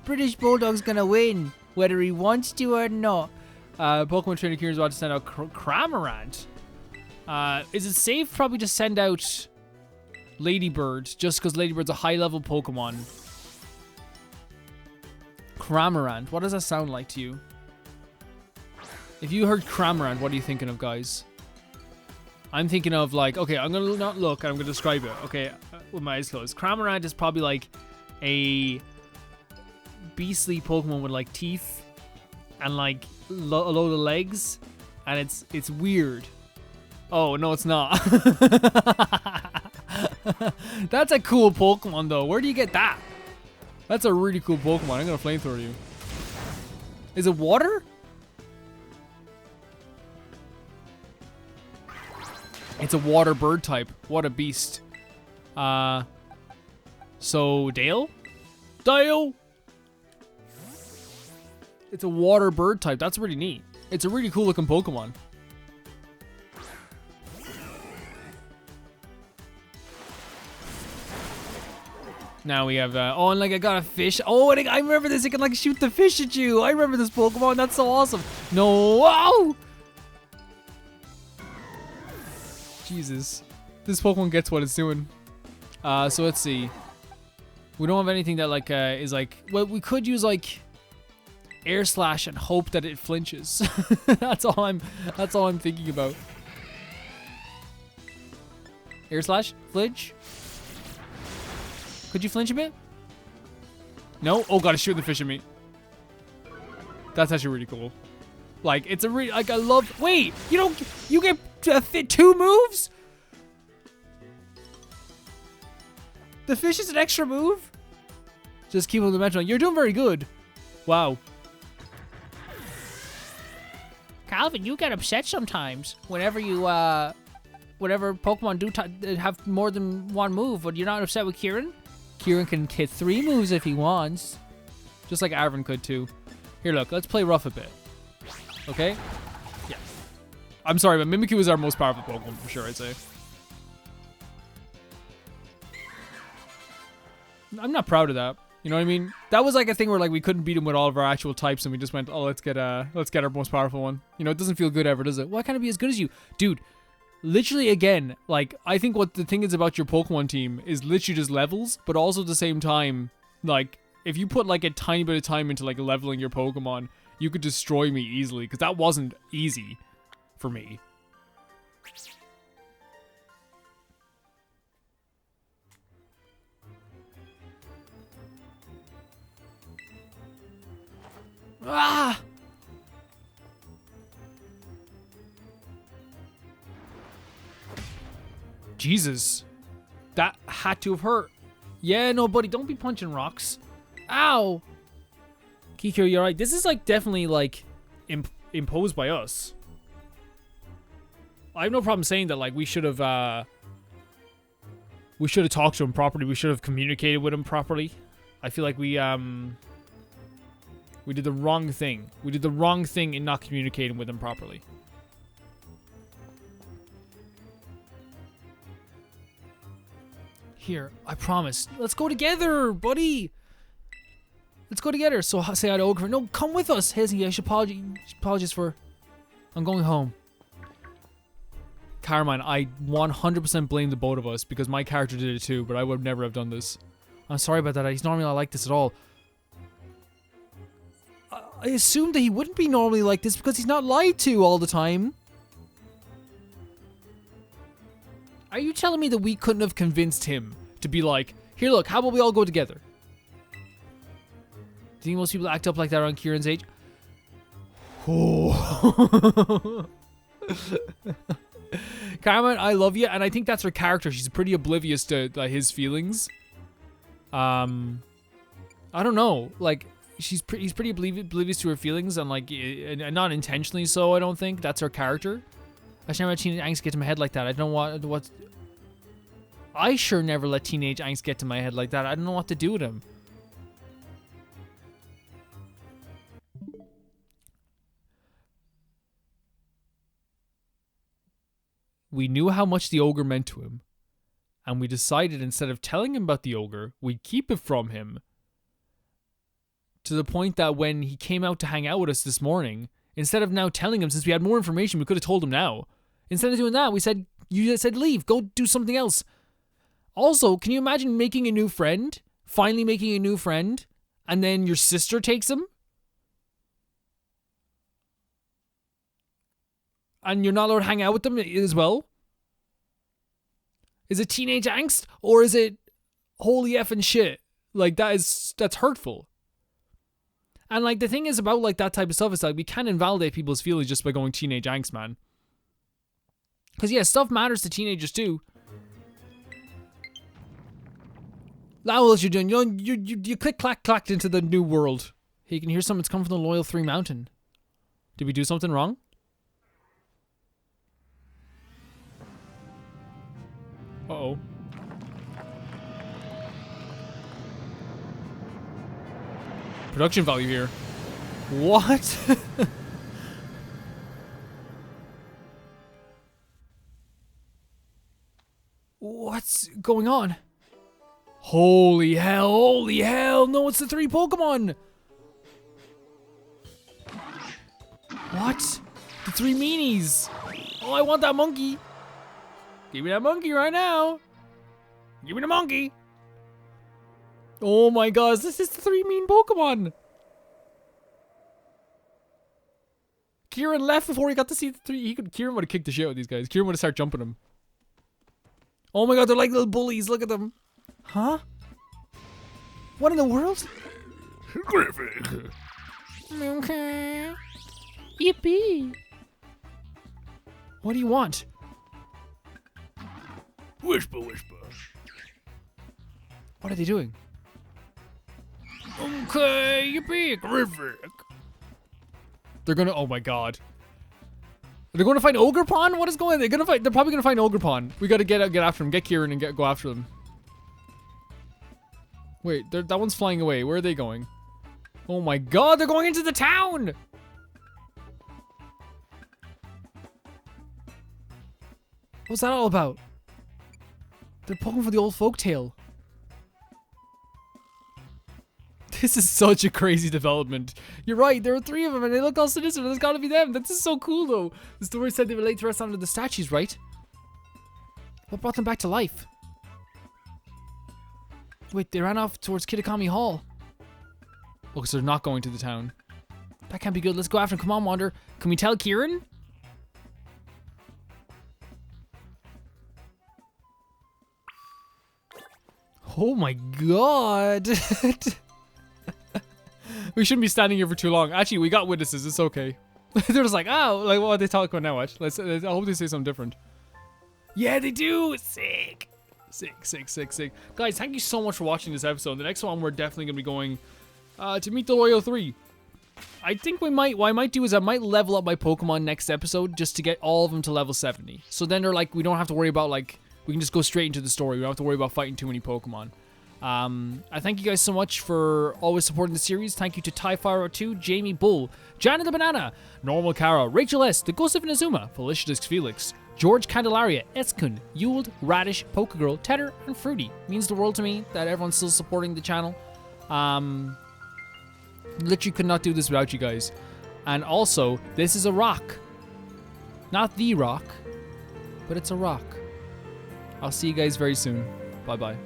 British Bulldog's gonna win, whether he wants to or not. Pokemon Trainer Kieran's about to send out Cramorant. Is it safe probably to send out Ladybird, just because Ladybird's a high-level Pokemon? Cramorant, what does that sound like to you? If you heard Cramorant, what are you thinking of, guys? I'm thinking of like, okay, I'm gonna not look, I'm gonna describe it, okay, with my eyes closed. Cramorant is probably like a beastly Pokemon with like teeth and like a load of legs, and it's weird. Oh, no, it's not. That's a cool Pokemon, though. Where do you get that? That's a really cool Pokemon. I'm gonna flamethrower you. Is it water? It's a water bird type. What a beast. So Dale? Dale! It's a water bird type. That's really neat. It's a really cool looking Pokemon. Now we have, oh, and like I got a fish. Oh, and I remember this. It can like shoot the fish at you. I remember this Pokemon. That's so awesome. No, wow. Jesus. This Pokemon gets what it's doing. So let's see. We don't have anything that like, is like, well, we could use like Air Slash and hope that it flinches. That's all I'm thinking about. Air Slash, flinch. Could you flinch a bit? No? Oh god, it's shooting the fish at me. That's actually really cool. Like, it's a really, like, I love, wait, you get 2 moves? The fish is an extra move? Just keep on the mention. You're doing very good. Wow. Calvin, you get upset sometimes whenever you, whenever Pokemon do have more than one move, but you're not upset with Kieran? Kieran can hit 3 moves if he wants. Just like Arvin could too. Here, look, let's play rough a bit. Okay? Yeah. I'm sorry, but Mimikyu is our most powerful Pokemon for sure, I'd say. I'm not proud of that. You know what I mean? That was like a thing where like we couldn't beat him with all of our actual types and we just went, oh, let's get our most powerful one. You know, it doesn't feel good ever, does it? Why can't it be as good as you? Dude, literally again, like I think what the thing is about your Pokemon team is literally just levels, but also at the same time, like if you put like a tiny bit of time into like leveling your Pokemon, you could destroy me easily because that wasn't easy for me. Ah! Jesus. That had to have hurt. Yeah, no, buddy, don't be punching rocks. Ow! Kikyo, you're right. This is like definitely like imposed by us. I have no problem saying that like we should have talked to him properly. We should have communicated with him properly. I feel like we did the wrong thing. We did the wrong thing in not communicating with him properly. Here, I promise. Let's go together, buddy. Let's go together. So say hi to Ogre. No, come with us. Hazy, I should apologize for... I'm going home. Carmine, I 100% blame the both of us because my character did it too, but I would never have done this. I'm sorry about that. He's normally not like this at all. I assumed that he wouldn't be normally like this because he's not lied to all the time. Are you telling me that we couldn't have convinced him to be like, here, look, how about we all go together? Do you think most people act up like that around Kieran's age? Oh. Carmen, I love you, and I think that's her character. She's pretty oblivious to his feelings. I don't know, like... he's pretty oblivious to her feelings and like and not intentionally so. I don't think that's her character. I should never let teenage angst get to my head like that. I don't know what. I sure never let teenage angst get to my head like that. I don't know what to do with him. We knew how much the ogre meant to him, and we decided instead of telling him about the ogre, we'd keep it from him. To the point that when he came out to hang out with us this morning, instead of now telling him, since we had more information, we could have told him now. Instead of doing that, we said, you said leave, go do something else. Also, can you imagine making a new friend? Finally making a new friend, and then your sister takes him? And you're not allowed to hang out with them as well? Is it teenage angst? Or is it holy effing shit? Like, that's hurtful. And like the thing is about like that type of stuff is like we can't invalidate people's feelings just by going teenage angst, man. Because, yeah, stuff matters to teenagers, too. Now what you're doing, you click-clack-clacked into the new world. Hey, you can hear something's coming from the Loyal 3 Mountain. Did we do something wrong? Uh-oh. Production value here. What? What's going on? Holy hell, no, it's the 3 Pokemon! What? The 3 meanies! Oh, I want that monkey! Give me that monkey right now! Give me the monkey! Oh my gosh, this is the 3 mean Pokemon! Kieran left before he got to see the 3. Kieran would have kicked the shit out of these guys. Kieran would have started jumping them. Oh my god, they're like little bullies, look at them. Huh? What in the world? Okay. Yippee. What do you want? Whisper. What are they doing? Okay, yippee. Terrific. They're gonna, oh my god. They're going to find Ogerpon? What is going on? They're probably gonna find Ogerpon. We gotta get after him. Get Kieran and go after them. Wait, that one's flying away. Where are they going? Oh my god, they're going into the town! What's that all about? They're poking for the old folktale. This is such a crazy development. You're right, there are 3 of them and they look all sinister. There's gotta be them. This is so cool though. The story said they relate to us under the statues, right? What brought them back to life? Wait, they ran off towards Kitakami Hall. Oh, so they're not going to the town. That can't be good. Let's go after him. Come on, Wander. Can we tell Kieran? Oh my god. We shouldn't be standing here for too long. Actually, we got witnesses. It's okay. They're just like, oh, like what are they talking about now? Watch. I hope they say something different. Yeah, they do. Sick. Guys, thank you so much for watching this episode. The next one, we're definitely going to be going to meet the Loyal 3. I think what I might do is I might level up my Pokemon next episode just to get all of them to level 70. So then they're like, we don't have to worry about like, we can just go straight into the story. We don't have to worry about fighting too many Pokemon. I thank you guys so much for always supporting the series. Thank you to Typhiro2, Jamie Bull, Jana the Banana, Normal Kara, Rachel S, The Ghost of Inazuma, Felicitas Felix, George Candelaria, Eskun, Yuld, Radish, Pokegirl, Tedder, and Fruity. It means the world to me that everyone's still supporting the channel. Literally could not do this without you guys. And also, this is a rock. Not the rock, but it's a rock. I'll see you guys very soon. Bye-bye.